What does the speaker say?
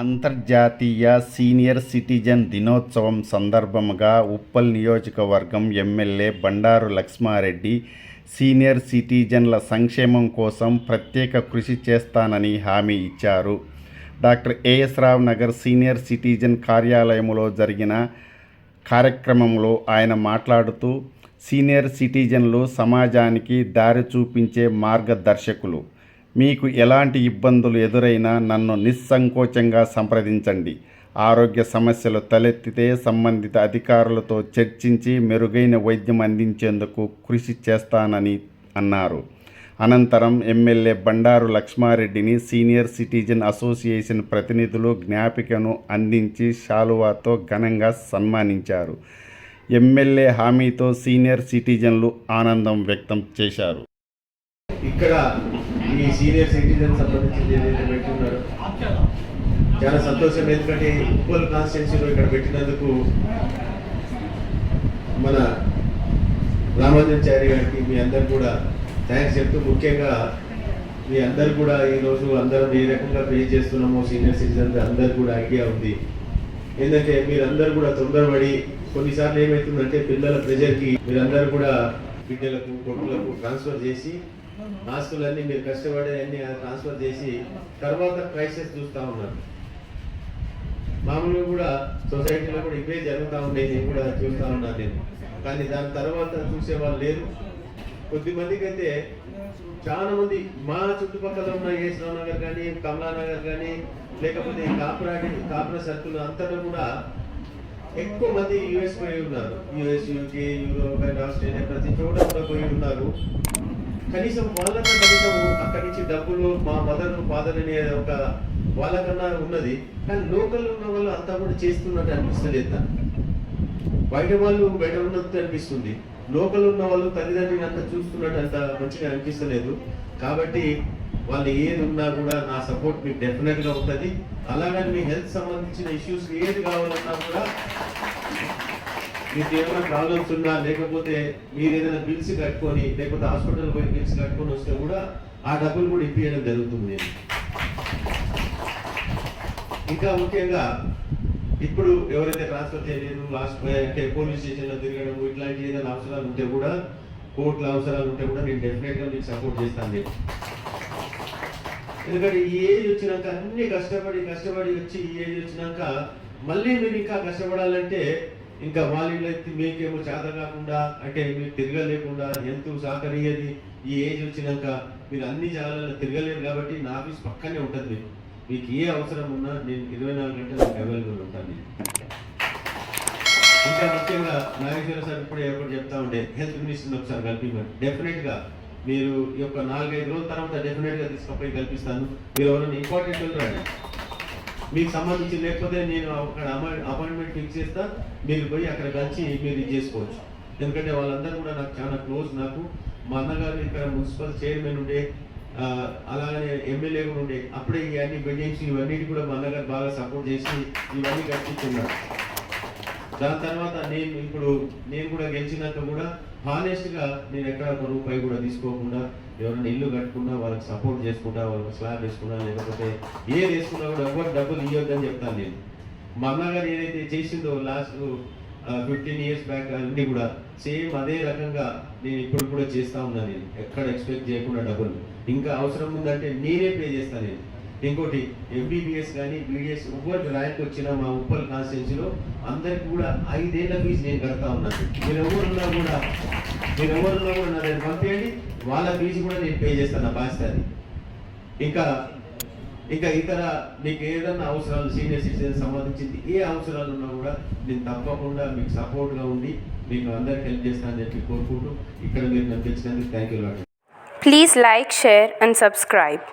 అంతర్జాతీయ senior citizen దినోత్సవం సందర్భంగా ఉప్పల్ నియోజకవర్గం ఎమ్మెల్యే బండారు లక్ష్మారెడ్డి సీనియర్ సిటిజన్ల సంక్షేమం కోసం ప్రత్యేక కృషి చేస్తానని హామీ ఇచ్చారు. డాక్టర్ ఏఎస్ రావు నగర్ సీనియర్ సిటిజన్ కార్యాలయంలో జరిగిన కార్యక్రమంలో ఆయన మాట్లాడుతూ, సీనియర్ సిటిజన్లు సమాజానికి దారి చూపించే మార్గదర్శకులు. మీకు ఎలాంటి ఇబ్బందులు ఎదురైనా నన్ను నిస్సంకోచంగా సంప్రదించండి. ఆరోగ్య సమస్యలు తలెత్తితే సంబంధిత అధికారులతో చర్చించి మెరుగైన వైద్యం అందించేందుకు కృషి చేస్తానని అన్నారు. అనంతరం ఎమ్మెల్యే బండారు లక్ష్మారెడ్డిని సీనియర్ సిటిజన్ అసోసియేషన్ ప్రతినిధులు జ్ఞాపికను అందించి శాలువాతో ఘనంగా సన్మానించారు. ఎమ్మెల్యే హామీతో సీనియర్ సిటిజన్లు ఆనందం వ్యక్తం చేశారు. ఇక్కడ ఈ సీనియర్ సిటిజన్ సంబంధించి ఏదైతే పెట్టున్నారు చాలా సంతోషం. ఎందుకంటే ఉప్పల్ కాన్స్టిట్యున్సీలో ఇక్కడ పెట్టినందుకు మన రామాంజనాచారి గారికి మీ అందరు కూడా థ్యాంక్స్ చెప్తూ, ముఖ్యంగా మీ అందరు కూడా ఈరోజు అందరం ఏ రకంగా పే చేస్తున్నామో సీనియర్ సిటిజన్స్ అందరు కూడా ఐడియా ఉంది. ఏంటంటే మీరందరూ కూడా తొందరపడి కొన్నిసార్లు ఏమవుతుందంటే పిల్లల ప్రెజర్కి మీరందరూ కూడా బిడ్డలకు కొడుకులకు ట్రాన్స్ఫర్ చేసి ఆస్తులన్నీ మీరు కష్టపడే అన్ని ట్రాన్స్ఫర్ చేసి తర్వాత క్రైసిస్ చూస్తూ ఉన్నారు. మామూలుగా కూడా సొసైటీలో కూడా ఇవే జరుగుతూ ఉండేది, నేను కూడా చూస్తూ ఉన్నాను నేను. కానీ దాని తర్వాత చూసేవాళ్ళు లేరు. కొద్దిమందికి అయితే చాలా మంది మా చుట్టుపక్కల ఉన్న ఏఎస్ రావు నగర్ కానీ కమలానగర్ కానీ లేకపోతే కాపురా సర్కిల్ అంతటా కూడా ఎక్కువ మంది యుఎస్ పోయి ఉన్నారు. US, UK, Europe and Australia ప్రతి చోట కూడా పోయి ఉన్నారు. కనీసం అక్కడి నుంచి డబ్బులు మా మదర్ ఫాదర్ అనే ఒక వాళ్ళకన్నా ఉన్నది. కానీ లోకల్ ఉన్న వాళ్ళు అంతా కూడా చేస్తున్నట్టు అనిపిస్తలేదు. బయట వాళ్ళు బయట ఉన్నట్టు అనిపిస్తుంది. లోకల్ ఉన్న వాళ్ళు తల్లిదండ్రులు అంతా చూస్తున్నట్టు అంత మంచిగా అనిపిస్తలేదు. కాబట్టి వాళ్ళు ఏది ఉన్నా కూడా నా సపోర్ట్ మీకు డెఫినెట్గా ఉంటుంది. అలాగని మీ హెల్త్ సంబంధించిన ఇష్యూస్ ఏది కావాలన్నా కూడా, మీకు ఏమైనా ప్రాబ్లమ్స్ ఉన్నా లేకపోతే మీరు ఏదైనా బిల్స్ కట్టుకొని లేకపోతే హాస్పిటల్ పోయి బిల్స్ కట్టుకొని వస్తే కూడా ఆ డబ్బులు కూడా ఇప్పించడం జరుగుతుంది. ఇంకా ముఖ్యంగా ఇప్పుడు ఎవరైతే ట్రాన్స్ఫర్ చేయలేదు, లాస్ట్ అంటే పోలీస్ స్టేషన్లో తిరగడం ఇట్లాంటి ఏదైనా అవసరాలు ఉంటే కూడా, కోర్టుల అవసరాలు ఉంటే కూడా నేను డెఫినెట్గా మీకు సపోర్ట్ చేస్తాను. ఎందుకంటే ఈ ఏజ్ వచ్చినాక అన్ని కష్టపడి వచ్చి ఈ ఏజ్ వచ్చినాక మళ్ళీ మీరు ఇంకా కష్టపడాలంటే ఇంకా వాళ్ళు మీకేమో చేత కాకుండా అంటే మీరు తిరగలేకుండా హెల్త్ సహకరియది. ఈ ఏజ్ వచ్చినాక మీరు అన్ని జాగాలలో తిరగలేరు. కాబట్టి నా ఆఫీస్ పక్కనే ఉంటుంది. మీకు ఏ అవసరం ఉన్నా నేను 24 గంటలు మీకు అవైలబుల్ ఉంటాను. ఇంకా ముఖ్యంగా నాగేశ్వర సార్ ఎప్పుడు చెప్తా ఉండే హెల్త్ మినిస్టర్ని ఒకసారి కల్పించండి. డెఫినెట్గా మీరు ఈ యొక్క 4-5 రోజుల తర్వాత డెఫినెట్గా తీసుకుపోయి కల్పిస్తాను. మీరు ఎవరైనా ఇంపార్టెంట్ రండి, మీకు సంబంధించి లేకపోతే నేను అక్కడ అపాయింట్మెంట్ ఫిక్స్ చేస్తా. మీరు పోయి అక్కడ కలిసి మీరు ఇది చేసుకోవచ్చు. ఎందుకంటే వాళ్ళందరూ కూడా నాకు చాలా క్లోజ్. నాకు మా అన్నగారు ఇక్కడ మున్సిపల్ చైర్మన్ ఉండే, అలాగనే ఎమ్మెల్యే కూడా ఉండే. అప్పుడే ఇవన్నీ బిల్డింగ్స్ ఇవన్నిటి కూడా మా అన్నగారు బాగా సపోర్ట్ చేసి ఇవన్నీ కట్టించున్నారు. దాని తర్వాత నేను కూడా గెలిచినాక కూడా హానెస్ట్గా నేను ఎక్కడ ఒక రూపాయి కూడా తీసుకోకుండా ఎవరైనా ఇల్లు కట్టుకున్నా వాళ్ళకి సపోర్ట్ చేసుకుంటా, వాళ్ళకి స్లాబ్ వేసుకున్నా లేకపోతే ఏది వేసుకున్నా కూడా ఎవరు డబ్బులు ఇవ్వద్దని చెప్తాను నేను. మా అన్నగారు ఏదైతే చేసిందో లాస్ట్ 15 years బ్యాక్ అన్నీ కూడా సేమ్ అదే రకంగా నేను ఇప్పుడు కూడా చేస్తూ ఉన్నాను. నేను ఎక్కడ ఎక్స్పెక్ట్ చేయకుండా డబ్బులు ఇంకా అవసరం ఉందంటే నేనే పే చేస్తాను నేను. ఇంకోటి ఎంబీబీఎస్ కానీ బీడీఎస్ ఎవరికి ర్యాంక్ వచ్చినా మా ఉప్పల్ కాన్స్టిట్యున్సీలో అందరికి కూడా 5 ఏళ్ల ఫీజు నేను కడతా ఉన్నాను. మీరు ఎవరున్నా కూడా నా దగ్గర పంపించండి, వాళ్ళ ఫీజు కూడా నేను పే చేస్తాను. నా బాధ్యత అది. ఇంకా ఇతర మీకు ఏదన్నా అవసరాలు సీనియర్ సిటిజన్ సంబంధించింది ఏ అవసరాలు ఉన్నా కూడా నేను తప్పకుండా మీకు సపోర్ట్గా ఉండి మీకు అందరికి హెల్ప్ చేస్తానని చెప్పి కోరుకుంటూ ఇక్కడ మీరు నన్ను తెచ్చినందుకు thank you. Please like, share and subscribe.